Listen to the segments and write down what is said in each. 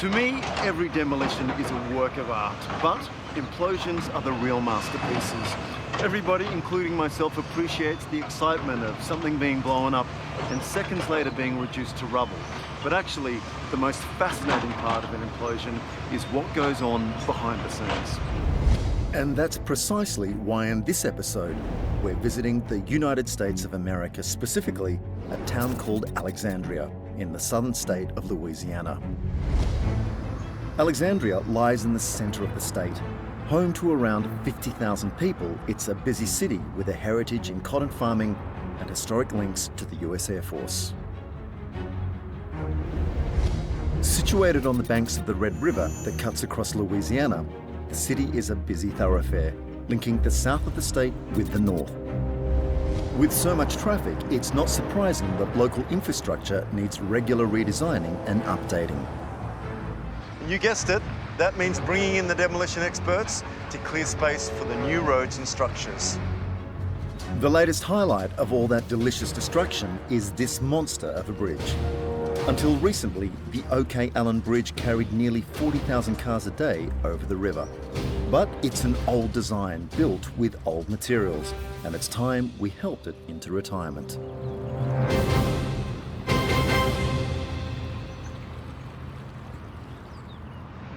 To me, every demolition is a work of art, but implosions are the real masterpieces. Everybody, including myself, appreciates the excitement of something being blown up and seconds later being reduced to rubble. But actually, the most fascinating part of an implosion is what goes on behind the scenes. And that's precisely why in this episode, we're visiting the United States of America, specifically a town called Alexandria in the southern state of Louisiana. Alexandria lies in the center of the state. Home to around 50,000 people, it's a busy city with a heritage in cotton farming and historic links to the US Air Force. Situated on the banks of the Red River that cuts across Louisiana, the city is a busy thoroughfare, linking the south of the state with the north. With so much traffic, it's not surprising that local infrastructure needs regular redesigning and updating. You guessed it, that means bringing in the demolition experts to clear space for the new roads and structures. The latest highlight of all that delicious destruction is this monster of a bridge. Until recently, the OK Allen Bridge carried nearly 40,000 cars a day over the river. But it's an old design built with old materials, and it's time we helped it into retirement.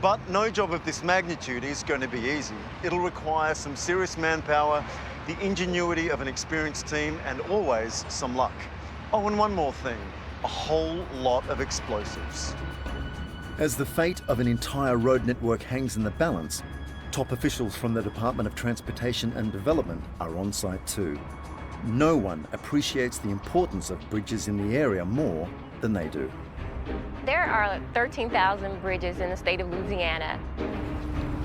But no job of this magnitude is going to be easy. It'll require some serious manpower, the ingenuity of an experienced team, and always some luck. Oh, and one more thing. A whole lot of explosives. As the fate of an entire road network hangs in the balance, top officials from the Department of Transportation and Development are on site too. No one appreciates the importance of bridges in the area more than they do. There are 13,000 bridges in the state of Louisiana.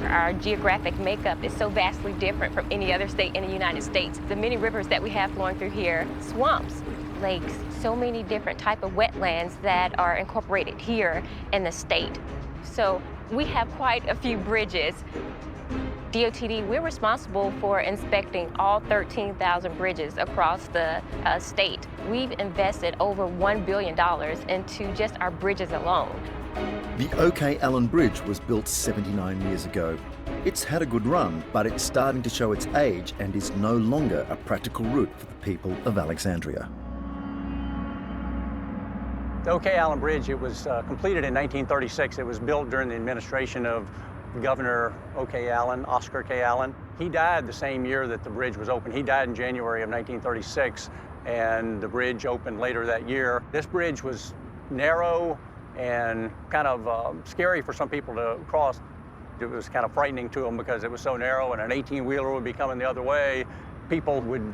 Our geographic makeup is so vastly different from any other state in the United States. The many rivers that we have flowing through here, swamps, lakes, so many different type of wetlands that are incorporated here in the state. So we have quite a few bridges. DOTD, we're responsible for inspecting all 13,000 bridges across the state. We've invested over $1 billion into just our bridges alone. The OK Allen Bridge was built 79 years ago. It's had a good run, but it's starting to show its age and is no longer a practical route for the people of Alexandria. The OK Allen Bridge, it was completed in 1936. It was built during the administration of Governor OK Allen, Oscar K. Allen. He died the same year that the bridge was opened. He died in January of 1936, and the bridge opened later that year. This bridge was narrow and kind of scary for some people to cross. It was kind of frightening to them because it was so narrow, and an 18-wheeler would be coming the other way. People would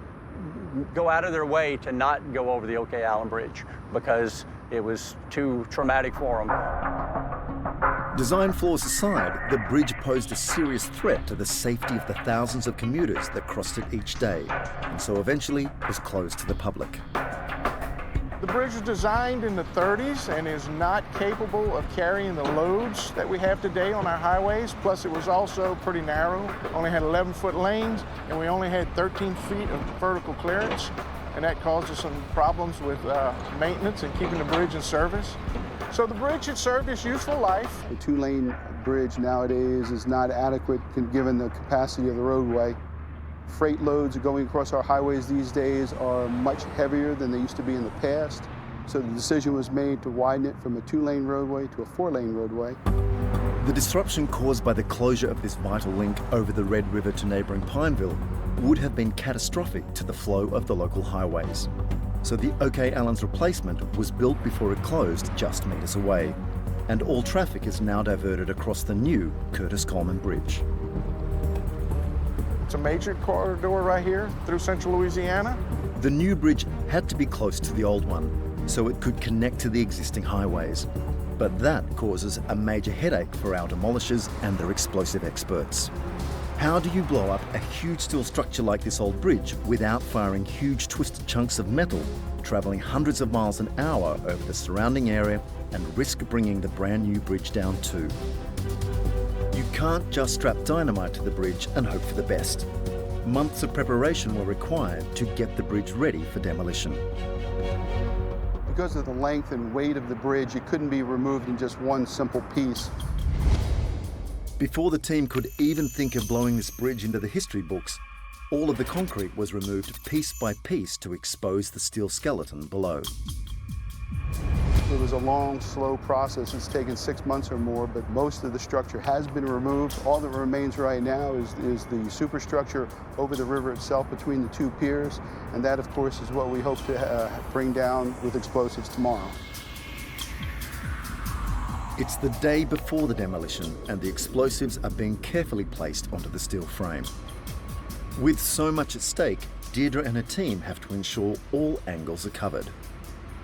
go out of their way to not go over the OK Allen Bridge because it was too traumatic for them. Design flaws aside, the bridge posed a serious threat to the safety of the thousands of commuters that crossed it each day, and so eventually was closed to the public. The bridge was designed in the 30s and is not capable of carrying the loads that we have today on our highways. Plus, it was also pretty narrow. Only had 11-foot lanes, and we only had 13 feet of vertical clearance, and that caused us some problems with maintenance and keeping the bridge in service. So the bridge had served its useful life. The two-lane bridge nowadays is not adequate given the capacity of the roadway. Freight loads going across our highways these days are much heavier than they used to be in the past. So the decision was made to widen it from a two-lane roadway to a four-lane roadway. The disruption caused by the closure of this vital link over the Red River to neighbouring Pineville would have been catastrophic to the flow of the local highways. So the OK Allen's replacement was built before it closed just meters away, and all traffic is now diverted across the new Curtis Coleman Bridge. It's a major corridor right here through central Louisiana. The new bridge had to be close to the old one, so it could connect to the existing highways. But that causes a major headache for our demolishers and their explosive experts. How do you blow up a huge steel structure like this old bridge without firing huge twisted chunks of metal, travelling hundreds of miles an hour over the surrounding area and risk bringing the brand new bridge down too? You can't just strap dynamite to the bridge and hope for the best. Months of preparation were required to get the bridge ready for demolition. Because of the length and weight of the bridge, it couldn't be removed in just one simple piece. Before the team could even think of blowing this bridge into the history books, all of the concrete was removed piece by piece to expose the steel skeleton below. It was a long, slow process. It's taken 6 months or more, but most of the structure has been removed. All that remains right now is the superstructure over the river itself between the two piers, and that, of course, is what we hope to bring down with explosives tomorrow. It's the day before the demolition, and the explosives are being carefully placed onto the steel frame. With so much at stake, Deirdre and her team have to ensure all angles are covered.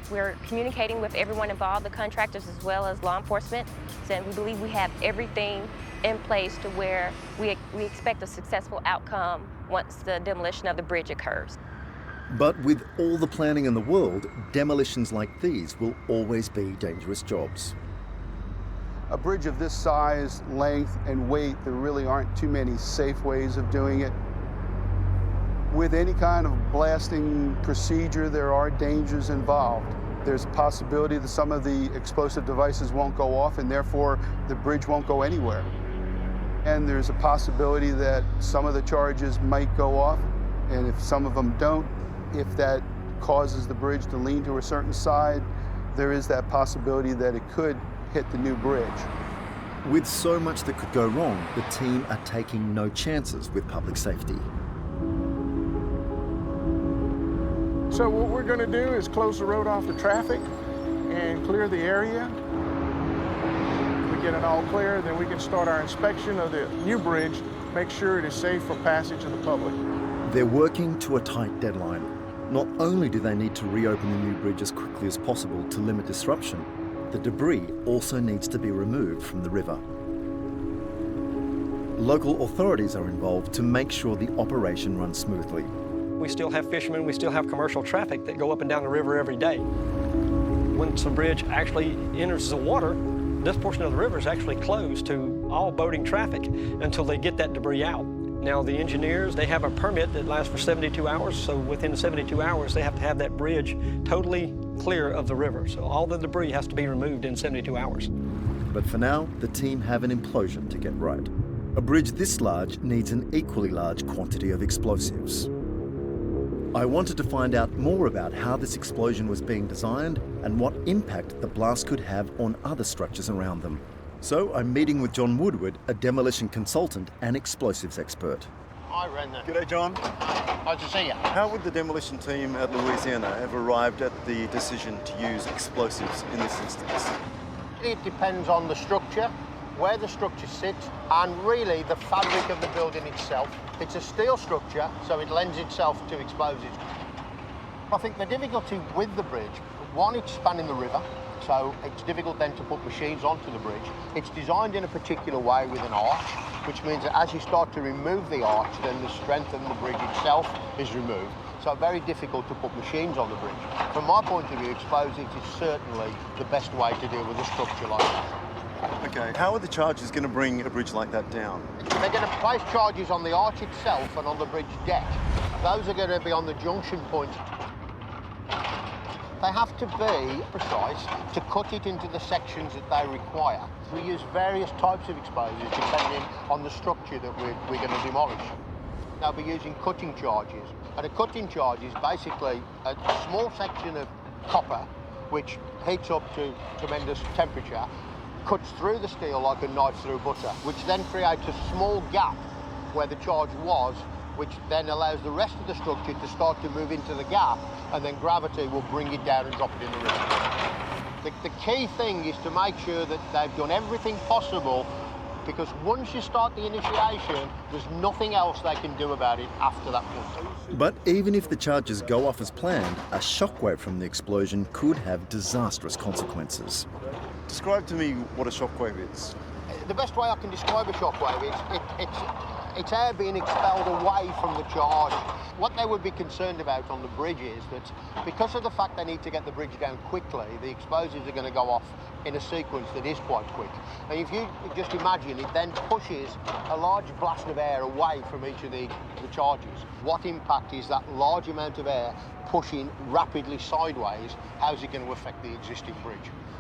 We're communicating with everyone involved, the contractors as well as law enforcement, and we believe we have everything in place to where we expect a successful outcome once the demolition of the bridge occurs. But with all the planning in the world, demolitions like these will always be dangerous jobs. A bridge of this size, length, and weight, there really aren't too many safe ways of doing it. With any kind of blasting procedure, there are dangers involved. There's a possibility that some of the explosive devices won't go off, and therefore the bridge won't go anywhere. And there's a possibility that some of the charges might go off, and if some of them don't, if that causes the bridge to lean to a certain side, there is that possibility that it could hit the new bridge. With so much that could go wrong, the team are taking no chances with public safety. So what we're going to do is close the road off to traffic and clear the area. We get it all clear, then we can start our inspection of the new bridge, make sure it is safe for passage of the public. They're working to a tight deadline. Not only do they need to reopen the new bridge as quickly as possible to limit disruption, the debris also needs to be removed from the river. Local authorities are involved to make sure the operation runs smoothly. We still have fishermen, we still have commercial traffic that go up and down the river every day. Once the bridge actually enters the water, this portion of the river is actually closed to all boating traffic until they get that debris out. Now the engineers, they have a permit that lasts for 72 hours, so within the 72 hours they have to have that bridge totally clear of the river. So all the debris has to be removed in 72 hours. But for now, the team have an implosion to get right. A bridge this large needs an equally large quantity of explosives. I wanted to find out more about how this explosion was being designed and what impact the blast could have on other structures around them. So I'm meeting with John Woodward, a demolition consultant and explosives expert. Hi, Brendan. G'day, John. Nice to see you. How would the demolition team at Louisiana have arrived at the decision to use explosives in this instance? It depends on the structure, where the structure sits, and really the fabric of the building itself. It's a steel structure, so it lends itself to explosives. I think the difficulty with the bridge, one, it's spanning the river, so it's difficult then to put machines onto the bridge. It's designed in a particular way with an arch, which means that as you start to remove the arch, then the strength of the bridge itself is removed. So very difficult to put machines on the bridge. From my point of view, explosives is certainly the best way to deal with a structure like that. Okay, how are the chargers going to bring a bridge like that down? They're going to place charges on the arch itself and on the bridge deck. Those are going to be on the junction points. They have to be precise to cut it into the sections that they require. We use various types of explosives depending on the structure that we're going to demolish. They'll be using cutting charges. And a cutting charge is basically a small section of copper which heats up to tremendous temperature, cuts through the steel like a knife through butter, which then creates a small gap where the charge was, which then allows the rest of the structure to start to move into the gap, and then gravity will bring it down and drop it in the river. The key thing is to make sure that they've done everything possible, because once you start the initiation, there's nothing else they can do about it after that point. But even if the charges go off as planned, a shockwave from the explosion could have disastrous consequences. Describe to me what a shockwave is. The best way I can describe a shockwave is it's air being expelled away from the charge. What they would be concerned about on the bridge is that because of the fact they need to get the bridge down quickly, the explosives are going to go off in a sequence that is quite quick. And if you just imagine, it then pushes a large blast of air away from each of the charges. What impact is that large amount of air pushing rapidly sideways, how's it going to affect the existing bridge?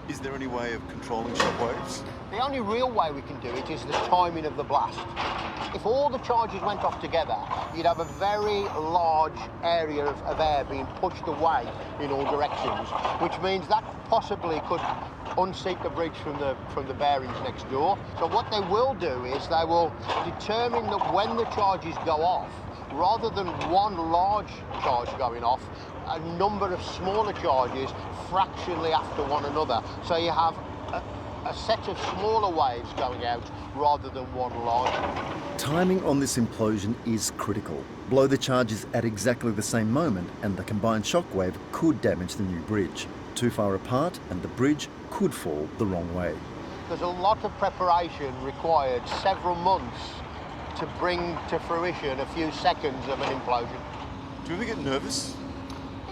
Is there any way of controlling shockwaves? The only real way we can do it is the timing of the blast. If all the charges went off together, you'd have a very large area of air being pushed away in all directions, which means that possibly could unseat the bridge from the bearings next door. So what they will do is they will determine that when the charges go off, rather than one large charge going off, a number of smaller charges fractionally after one another. So you have a set of smaller waves going out rather than one large. Timing on this implosion is critical. Blow the charges at exactly the same moment and the combined shockwave could damage the new bridge. Too far apart and the bridge could fall the wrong way. There's a lot of preparation required, several months, to bring to fruition a few seconds of an implosion. Do you ever get nervous?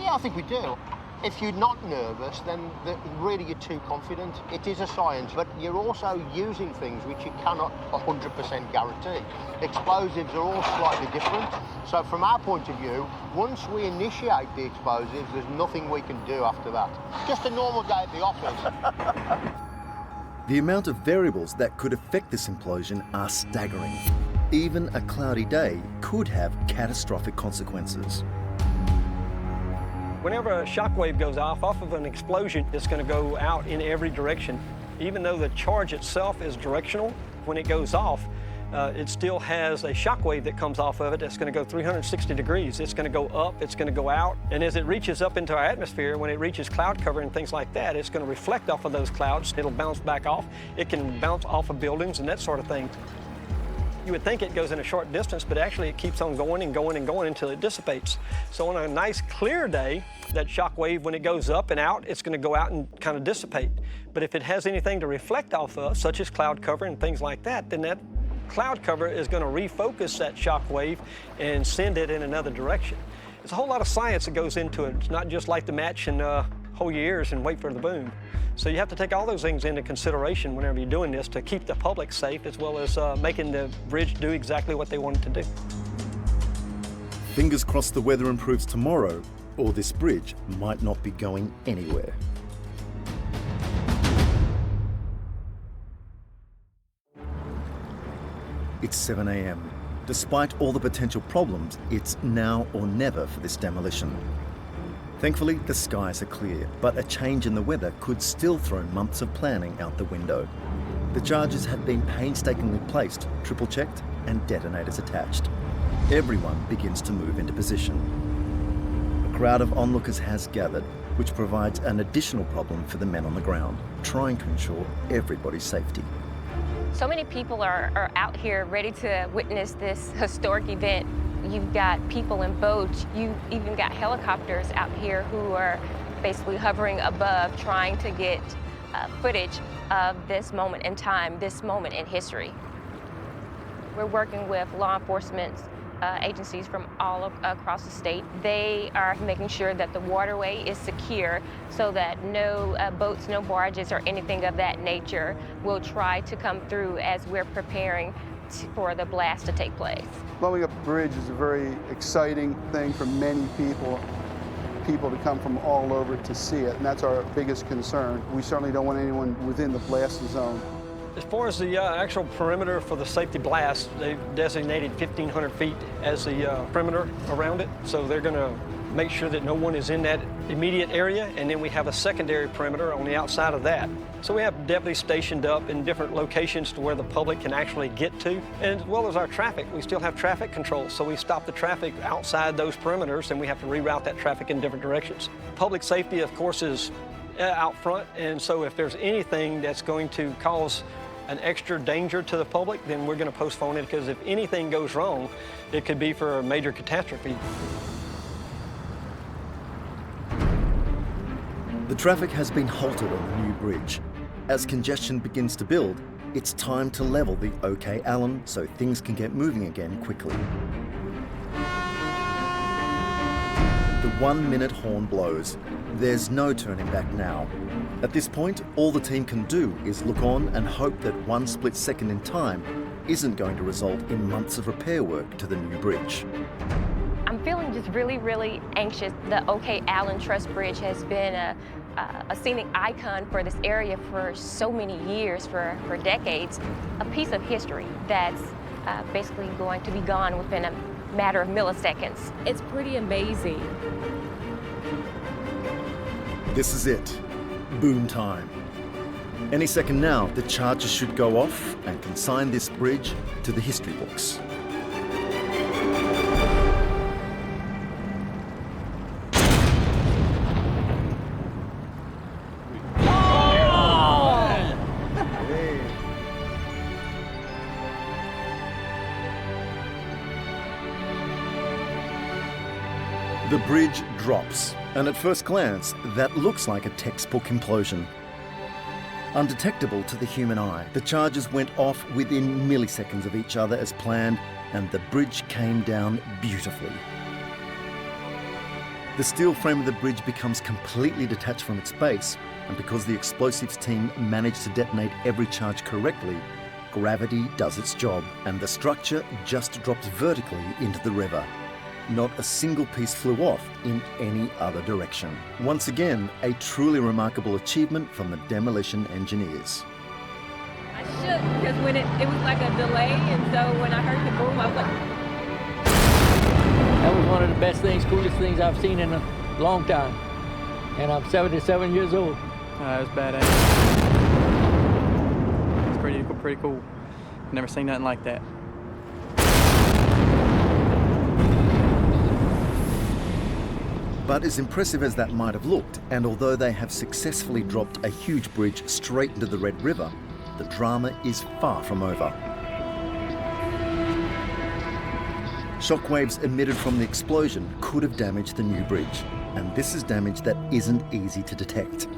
Yeah, I think we do. If you're not nervous, then really you're too confident. It is a science, but you're also using things which you cannot 100% guarantee. Explosives are all slightly different. So from our point of view, once we initiate the explosives, there's nothing we can do after that. Just a normal day at the office. The amount of variables that could affect this implosion are staggering. Even a cloudy day could have catastrophic consequences. Whenever a shockwave goes off of an explosion, it's going to go out in every direction. Even though the charge itself is directional, when it goes off, it still has a shockwave that comes off of it that's going to go 360 degrees. It's going to go up, it's going to go out, and as it reaches up into our atmosphere, when it reaches cloud cover and things like that, it's going to reflect off of those clouds. It'll bounce back off. It can bounce off of buildings and that sort of thing. You would think it goes in a short distance, but actually it keeps on going and going and going until it dissipates. So on a nice clear day, that shock wave, when it goes up and out, it's going to go out and kind of dissipate. But if it has anything to reflect off of, such as cloud cover and things like that, then that cloud cover is going to refocus that shock wave and send it in another direction. There's a whole lot of science that goes into it. It's not just light the match and hold your ears and wait for the boom. So you have to take all those things into consideration whenever you're doing this to keep the public safe, as well as making the bridge do exactly what they want it to do. Fingers crossed the weather improves tomorrow, or this bridge might not be going anywhere. It's 7 a.m. Despite all the potential problems, it's now or never for this demolition. Thankfully, the skies are clear, but a change in the weather could still throw months of planning out the window. The charges had been painstakingly placed, triple-checked, and detonators attached. Everyone begins to move into position. A crowd of onlookers has gathered, which provides an additional problem for the men on the ground, trying to ensure everybody's safety. So many people are out here ready to witness this historic event. You've got people in boats, you've even got helicopters out here who are basically hovering above, trying to get footage of this moment in time, this moment in history. We're working with law enforcement agencies from all across the state. They are making sure that the waterway is secure so that no boats, no barges, or anything of that nature will try to come through as we're preparing for the blast to take place. Blowing up a bridge is a very exciting thing for many people to come from all over to see it, and that's our biggest concern. We certainly don't want anyone within the blast zone. As far as the actual perimeter for the safety blast, they've designated 1,500 feet as the perimeter around it, so they're going to make sure that no one is in that immediate area, and then we have a secondary perimeter on the outside of that. So we have deputies stationed up in different locations to where the public can actually get to, and as well as our traffic. We still have traffic control, so we stop the traffic outside those perimeters, and we have to reroute that traffic in different directions. Public safety, of course, is out front, and so if there's anything that's going to cause an extra danger to the public, then we're going to postpone it, because if anything goes wrong, it could be for a major catastrophe. The traffic has been halted on the new bridge. As congestion begins to build, it's time to level the OK Allen so things can get moving again quickly. The 1-minute horn blows. There's no turning back now. At this point, all the team can do is look on and hope that one split second in time isn't going to result in months of repair work to the new bridge. I'm feeling just really, really anxious. The OK Allen Truss Bridge has been a scenic icon for this area for so many years, for decades. A piece of history that's basically going to be gone within a matter of milliseconds. It's pretty amazing. This is it. Boom time. Any second now, the charges should go off and consign this bridge to the history books. The bridge drops, and at first glance, that looks like a textbook implosion. Undetectable to the human eye, the charges went off within milliseconds of each other as planned, and the bridge came down beautifully. The steel frame of the bridge becomes completely detached from its base, and because the explosives team managed to detonate every charge correctly, gravity does its job, and the structure just drops vertically into the river. Not a single piece flew off in any other direction. Once again, a truly remarkable achievement from the demolition engineers. I shook because when it was like a delay, and so when I heard the boom, I was like... That was one of the best things, coolest things I've seen in a long time. And I'm 77 years old. It was badass. It's pretty cool. Never seen nothing like that. But as impressive as that might have looked, and although they have successfully dropped a huge bridge straight into the Red River, the drama is far from over. Shockwaves emitted from the explosion could have damaged the new bridge, and this is damage that isn't easy to detect.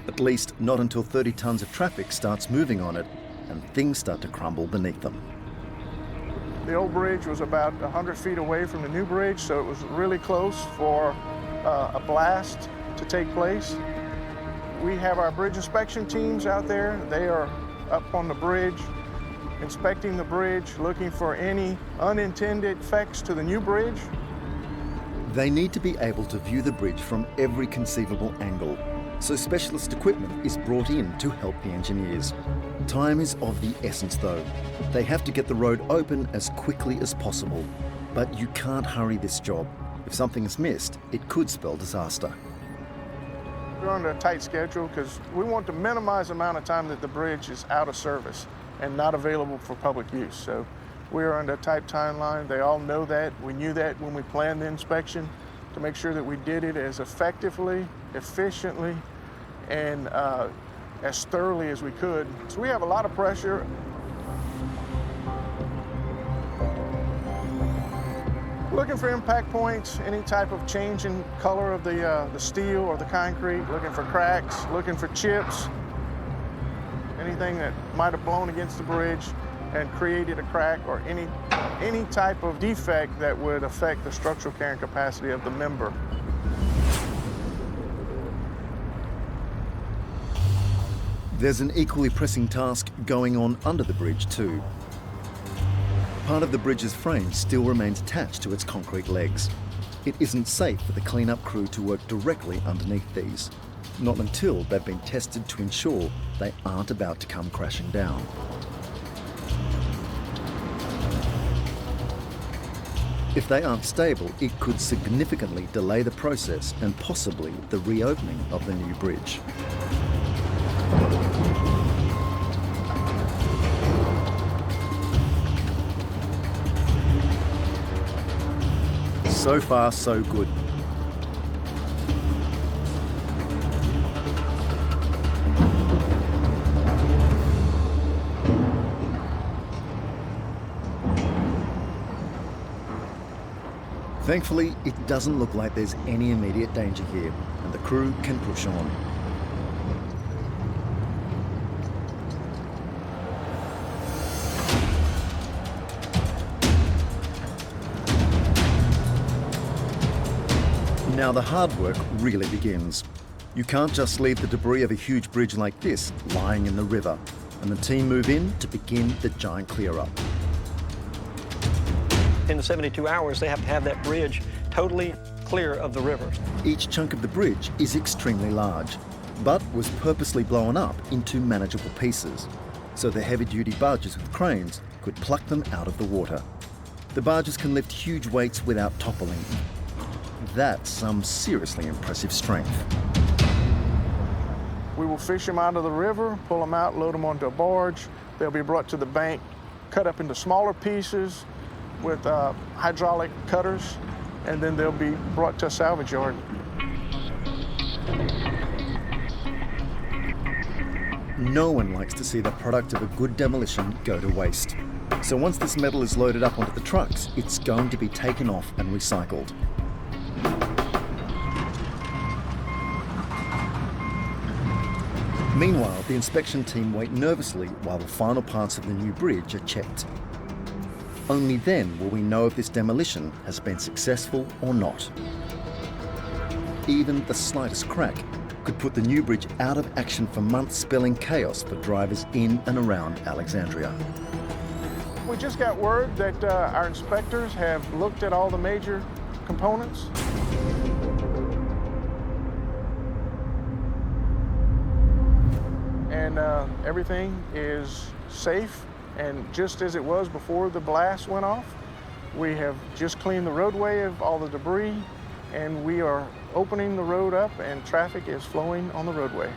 At least not until 30 tons of traffic starts moving on it and things start to crumble beneath them. The old bridge was about 100 feet away from the new bridge, so it was really close for a blast to take place. We have our bridge inspection teams out there. They are up on the bridge, inspecting the bridge, looking for any unintended effects to the new bridge. They need to be able to view the bridge from every conceivable angle, so specialist equipment is brought in to help the engineers. Time is of the essence though. They have to get the road open as quickly as possible, but you can't hurry this job. If something is missed, it could spell disaster. We're under a tight schedule because we want to minimize the amount of time that the bridge is out of service and not available for public use. So we are under a tight timeline. They all know that. We knew that when we planned the inspection to make sure that we did it as effectively, efficiently, and as thoroughly as we could. So we have a lot of pressure. Looking for impact points, any type of change in color of the steel or the concrete, looking for cracks, looking for chips, anything that might have blown against the bridge and created a crack, or any type of defect that would affect the structural carrying capacity of the member. There's an equally pressing task going on under the bridge too. Part of the bridge's frame still remains attached to its concrete legs. It isn't safe for the cleanup crew to work directly underneath these, not until they've been tested to ensure they aren't about to come crashing down. If they aren't stable, it could significantly delay the process and possibly the reopening of the new bridge. So far, so good. Thankfully, it doesn't look like there's any immediate danger here, and the crew can push on. Now the hard work really begins. You can't just leave the debris of a huge bridge like this lying in the river, and the team move in to begin the giant clear-up. In the 72 hours, they have to have that bridge totally clear of the river. Each chunk of the bridge is extremely large, but was purposely blown up into manageable pieces, so the heavy-duty barges with cranes could pluck them out of the water. The barges can lift huge weights without toppling. That's some seriously impressive strength. We will fish them out of the river, pull them out, load them onto a barge. They'll be brought to the bank, cut up into smaller pieces with hydraulic cutters, and then they'll be brought to a salvage yard. No one likes to see the product of a good demolition go to waste. So once this metal is loaded up onto the trucks, it's going to be taken off and recycled. Meanwhile, the inspection team wait nervously while the final parts of the new bridge are checked. Only then will we know if this demolition has been successful or not. Even the slightest crack could put the new bridge out of action for months, spelling chaos for drivers in and around Alexandria. We just got word that our inspectors have looked at all the major components. And everything is safe and just as it was before the blast went off. We have just cleaned the roadway of all the debris, and we are opening the road up and traffic is flowing on the roadway.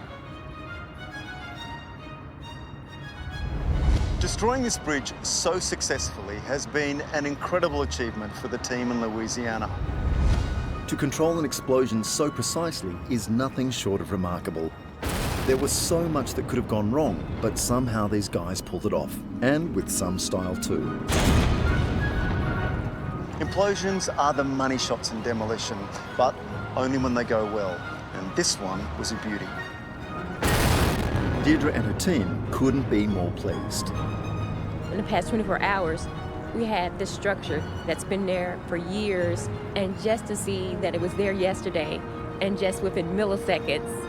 Destroying this bridge so successfully has been an incredible achievement for the team in Louisiana. To control an explosion so precisely is nothing short of remarkable. There was so much that could have gone wrong, but somehow these guys pulled it off, and with some style too. Implosions are the money shots in demolition, but only when they go well, and this one was a beauty. Deirdre and her team couldn't be more pleased. In the past 24 hours, we had this structure that's been there for years, and just to see that it was there yesterday, and just within milliseconds,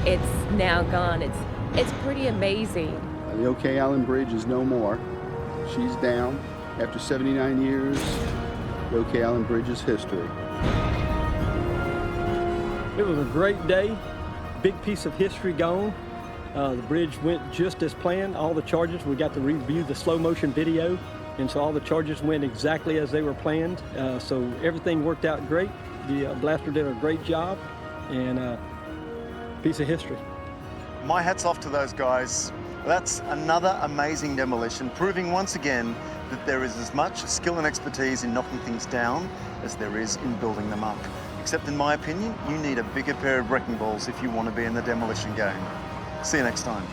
it's now gone. It's pretty amazing. The OK Allen Bridge is no more. She's down. After 79 years, the OK Allen Bridge is history. It was a great day, big piece of history gone. The bridge went just as planned. All the charges, we got to review the slow motion video, and so all the charges went exactly as they were planned. So everything worked out great. The blaster did a great job, and piece of history. My hat's off to those guys. That's another amazing demolition, proving once again that there is as much skill and expertise in knocking things down as there is in building them up. Except in my opinion, you need a bigger pair of wrecking balls if you want to be in the demolition game. See you next time.